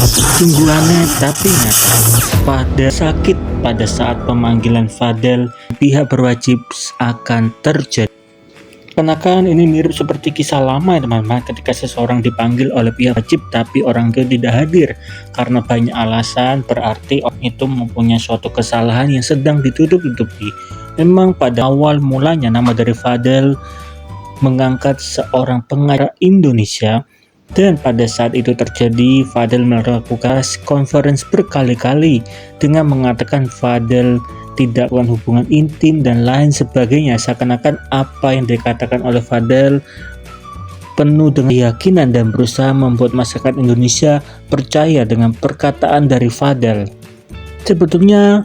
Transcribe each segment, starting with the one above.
Sungguh aneh tapi nyata. Pada sakit pada saat pemanggilan Fadel, pihak berwajib akan terjadi. Kenakan ini mirip seperti kisah lama ya teman-teman, ketika seseorang dipanggil oleh pihak wajib tapi orang itu tidak hadir karena banyak alasan, berarti orang itu mempunyai suatu kesalahan yang sedang ditutup-tutupi. Memang pada awal mulanya nama dari Fadel mengangkat seorang pengacara Indonesia, dan pada saat itu terjadi Fadel melakukan konferensi berkali-kali dengan mengatakan Fadel tidak melakukan hubungan intim dan lain sebagainya, seakan-akan apa yang dikatakan oleh Fadel penuh dengan keyakinan dan berusaha membuat masyarakat Indonesia percaya dengan perkataan dari Fadel. Sebetulnya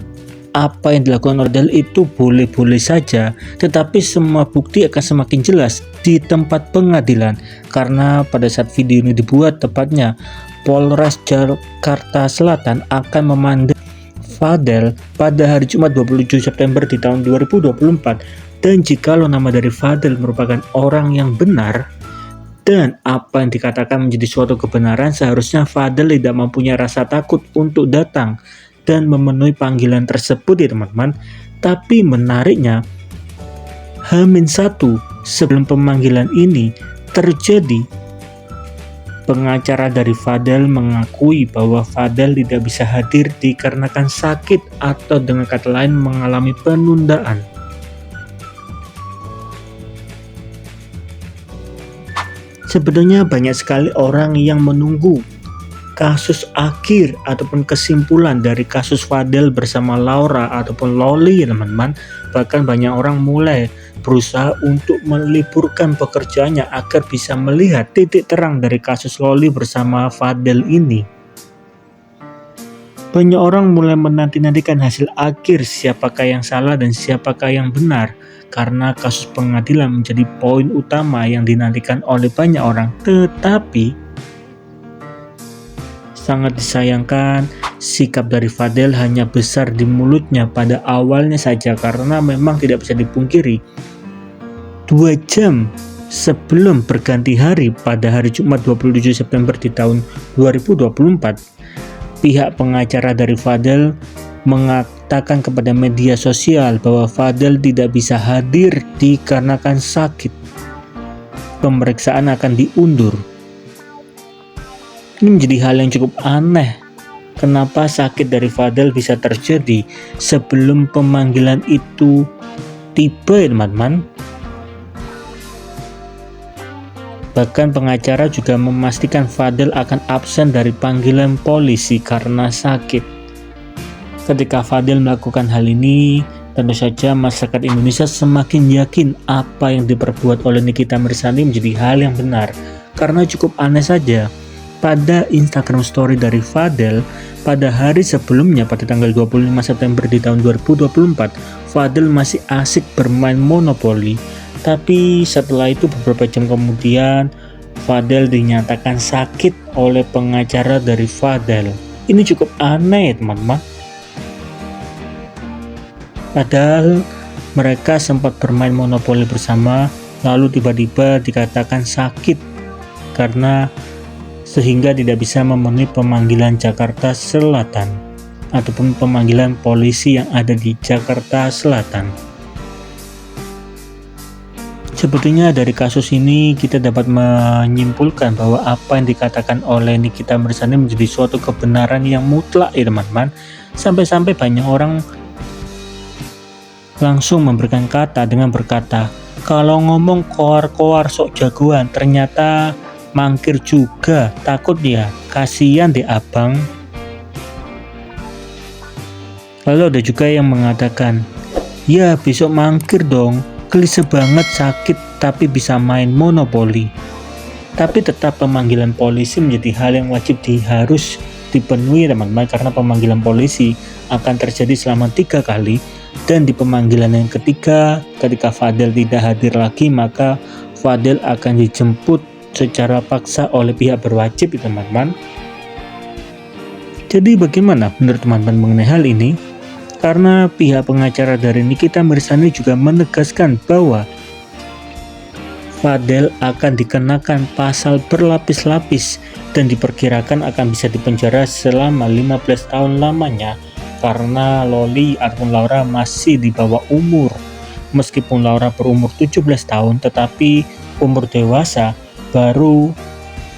apa yang dilakukan oleh Fadel itu boleh-boleh saja, tetapi semua bukti akan semakin jelas di tempat pengadilan, karena pada saat video ini dibuat, tepatnya Polres Jakarta Selatan akan memandang Fadel pada hari Jumat 27 September di tahun 2024, dan jikalau nama dari Fadel merupakan orang yang benar dan apa yang dikatakan menjadi suatu kebenaran, seharusnya Fadel tidak mempunyai rasa takut untuk datang dan memenuhi panggilan tersebut ya teman-teman. Tapi menariknya, H-1 sebelum pemanggilan ini terjadi, pengacara dari Fadel mengakui bahwa Fadel tidak bisa hadir dikarenakan sakit atau dengan kata lain mengalami penundaan. Sebenarnya banyak sekali orang yang menunggu kasus akhir ataupun kesimpulan dari kasus Fadel bersama Laura ataupun Loli ya teman-teman. Bahkan banyak orang mulai berusaha untuk meliburkan pekerjaannya agar bisa melihat titik terang dari kasus Loli bersama Fadel ini. Banyak orang mulai menanti-nantikan hasil akhir, siapakah yang salah dan siapakah yang benar, karena kasus pengadilan menjadi poin utama yang dinantikan oleh banyak orang. Tetapi sangat disayangkan, sikap dari Fadel hanya besar di mulutnya pada awalnya saja, karena memang tidak bisa dipungkiri 2 jam sebelum berganti hari pada hari Jumat 27 September di tahun 2024, pihak pengacara dari Fadel mengatakan kepada media sosial bahwa Fadel tidak bisa hadir dikarenakan sakit. Pemeriksaan akan diundur. Ini menjadi hal yang cukup aneh. Kenapa sakit dari Fadel bisa terjadi sebelum pemanggilan itu tiba ya teman-teman? Bahkan pengacara juga memastikan Fadel akan absen dari panggilan polisi karena sakit. Ketika Fadel melakukan hal ini, tentu saja masyarakat Indonesia semakin yakin apa yang diperbuat oleh Nikita Mirzani menjadi hal yang benar. Karena cukup aneh saja, pada Instagram story dari Fadel pada hari sebelumnya pada tanggal 25 September di tahun 2024, Fadel masih asik bermain Monopoly. Tapi setelah itu beberapa jam kemudian Fadel dinyatakan sakit oleh pengacara dari Fadel. Ini cukup aneh ya teman-teman. Padahal mereka sempat bermain Monopoly bersama, lalu tiba-tiba dikatakan sakit karena sehingga tidak bisa memenuhi pemanggilan Jakarta Selatan ataupun pemanggilan polisi yang ada di Jakarta Selatan. Sebetulnya dari kasus ini kita dapat menyimpulkan bahwa apa yang dikatakan oleh Nikita Mirzani menjadi suatu kebenaran yang mutlak ya teman-teman. Sampai-sampai banyak orang langsung memberikan kata dengan berkata, kalau ngomong koar-koar sok jagoan ternyata mangkir juga, takut ya, kasihan deh abang. Lalu ada juga yang mengatakan, ya besok mangkir dong, klise banget sakit tapi bisa main Monopoly. Tapi tetap pemanggilan polisi menjadi hal yang wajib harus dipenuhi teman-teman, karena pemanggilan polisi akan terjadi selama 3 kali, dan di pemanggilan yang ketiga ketika Fadel tidak hadir lagi, maka Fadel akan dijemput secara paksa oleh pihak berwajib teman-teman. Jadi bagaimana menurut teman-teman mengenai hal ini? Karena pihak pengacara dari Nikita Mirzani juga menegaskan bahwa Fadel akan dikenakan pasal berlapis-lapis dan diperkirakan akan bisa dipenjara selama 15 tahun lamanya karena Loli ataupun Laura masih di bawah umur. Meskipun Laura berumur 17 tahun, tetapi umur dewasa baru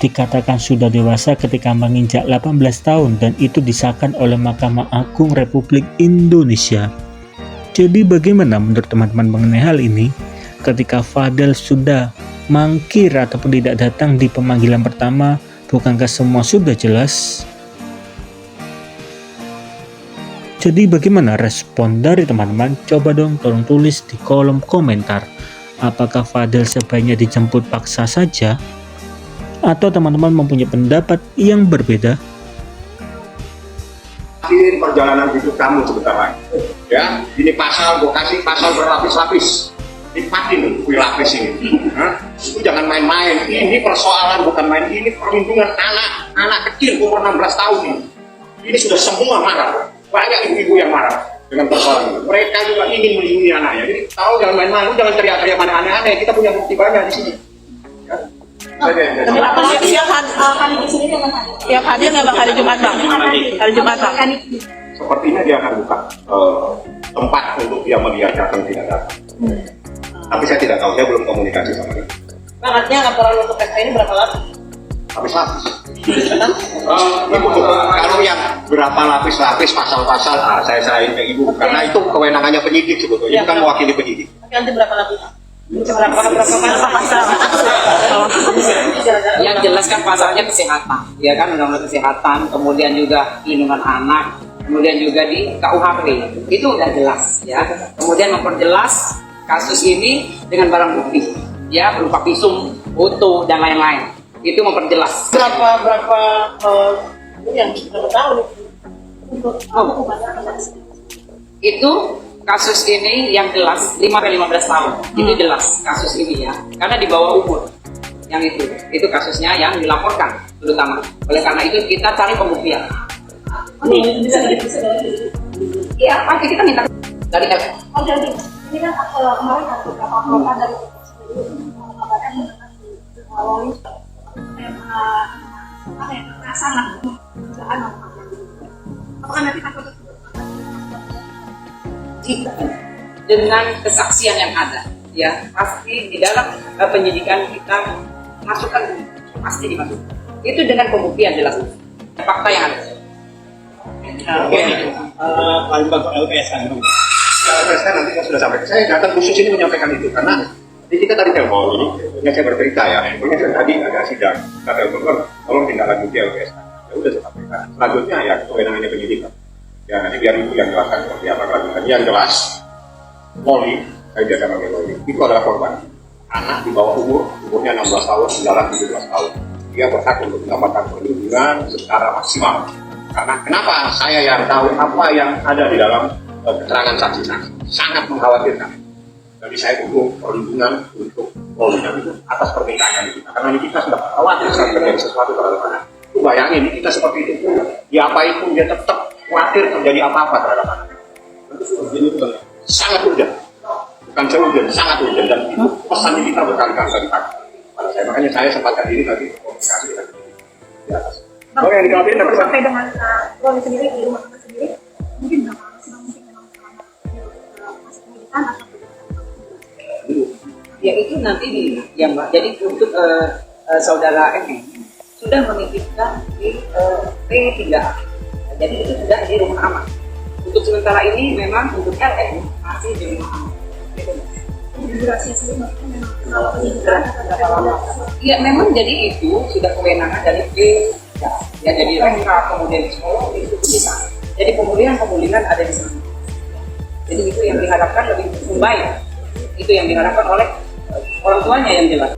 dikatakan sudah dewasa ketika menginjak 18 tahun dan itu disahkan oleh Mahkamah Agung Republik Indonesia. Jadi bagaimana menurut teman-teman mengenai hal ini? Ketika Fadel sudah mangkir ataupun tidak datang di pemanggilan pertama, bukankah semua sudah jelas? Jadi bagaimana respon dari teman-teman? Coba dong tolong tulis di kolom komentar. Apakah Fadel sebaiknya dijemput paksa saja? Atau teman-teman mempunyai pendapat yang berbeda? Akhir perjalanan hidup kamu sebentar lagi. Ya, ini pasal, gue kasih pasal berlapis-lapis. Nikmatin kuih lapis ini. Itu jangan main-main. Ini persoalan bukan main. Ini perlindungan anak kecil umur 16 tahun ini. Ini sudah semua marah. Banyak ibu-ibu yang marah dengan persoalan ini. Mereka juga ingin melindungi anaknya. Jadi tahu jangan main-main. Jangan teriak-teriak aneh-aneh. Kita punya bukti banyak di sini. Ya. Tiap hadir nggak bang? Hari Jumat bang? Hari Jumat bang? Sepertinya dia akan buka tempat untuk dia melihat datang tidak datang. Tapi saya tidak tahu, saya belum komunikasi sama dia. Bang, artinya laporan untuk PK ini berapa lapis? Lapis-lapis. Kalau yang berapa lapis-lapis pasal-pasal, saya serahin ke ibu. Karena itu kewenangannya penyidik sebetulnya, bukan mewakili penyidik. Tapi nanti berapa lapis? Berapa pasal? Yang jelas kan pasalnya kesehatan, ya kan, undang-undang kesehatan, kemudian juga perlindungan anak, kemudian juga di KUHP itu udah jelas, ya. Kemudian memperjelas kasus ini dengan barang bukti, ya, berupa visum, foto dan lain-lain. Itu memperjelas. Yang berapa tahun? Itu kasus ini yang jelas 5-15 tahun. Itu jelas kasus ini, ya, karena di bawah umur. Yang itu kasusnya yang dilaporkan terutama. Oleh karena itu kita cari pembuktian. Iya, pasti kita minta dari ini kan kemarin ada beberapa kelompok dari mengatakan Loli sangat apakah nanti takut dengan kesaksian yang ada, ya pasti di dalam penyidikan kita masukkan, pasti dimasukkan. Itu dengan pembuktian jelas fakta yang ada. Oke, paling bagus LPS kan. LPS nanti sudah sampai. Saya datang khusus ini menyampaikan itu karena di kita tadi telepon ini, yang saya bercerita ya, pokoknya tadi ada sidang, kita telepon, tolong tindak lanjuti LPS. Ya udah saya sampaikan. Selanjutnya ya kewenangannya penyidik. Ya nanti biar ibu yang jelaskan seperti apa kelanjutan. Yang jelas, Loli, saya biasa panggil Loli, itu adalah korban. Anak di bawah umurnya 16 tahun, jalan 17 tahun. Dia berhak untuk mendapatkan perlindungan secara maksimal. Karena kenapa? Saya yang tahu apa yang ada di dalam keterangan saksi-saksi. Sangat mengkhawatirkan. Jadi saya butuh perlindungan untuk Loli itu atas pernikahan kita. Karena ini kita sudah khawatir saat terjadi sesuatu terhadap anak. Itu bayangin, kita seperti itu. Diapain pun dia tetap khawatir terjadi apa-apa terhadap anak. Itu sangat urgent. Bukan urgent, sangat urgent. Dan itu pesan kita berkali-kali tadi pada saya. Makanya saya sempatkan diri tadi komunikasi dengan di atas. Bang, yang dikhawatirkan sampai dengan Loli sendiri di rumah kita sendiri mungkin berapa lama sih mungkin memang selama masih pendidikan atau Ya itu nanti yang jadi untuk saudara M sudah menitipkan di P3A. Jadi itu sudah di rumah aman. Untuk sementara ini memang untuk LM masih di rumah aman. durasinya sendiri maksudnya memang kalau penyidikan Ya memang jadi itu sudah kewenangan dari P3A. Ya jadi mereka kemudian di sekolah itu bisa. Jadi pemulihan ada di sana. Jadi itu yang diharapkan lebih baik. Itu yang diharapkan oleh orang tuanya yang jelas.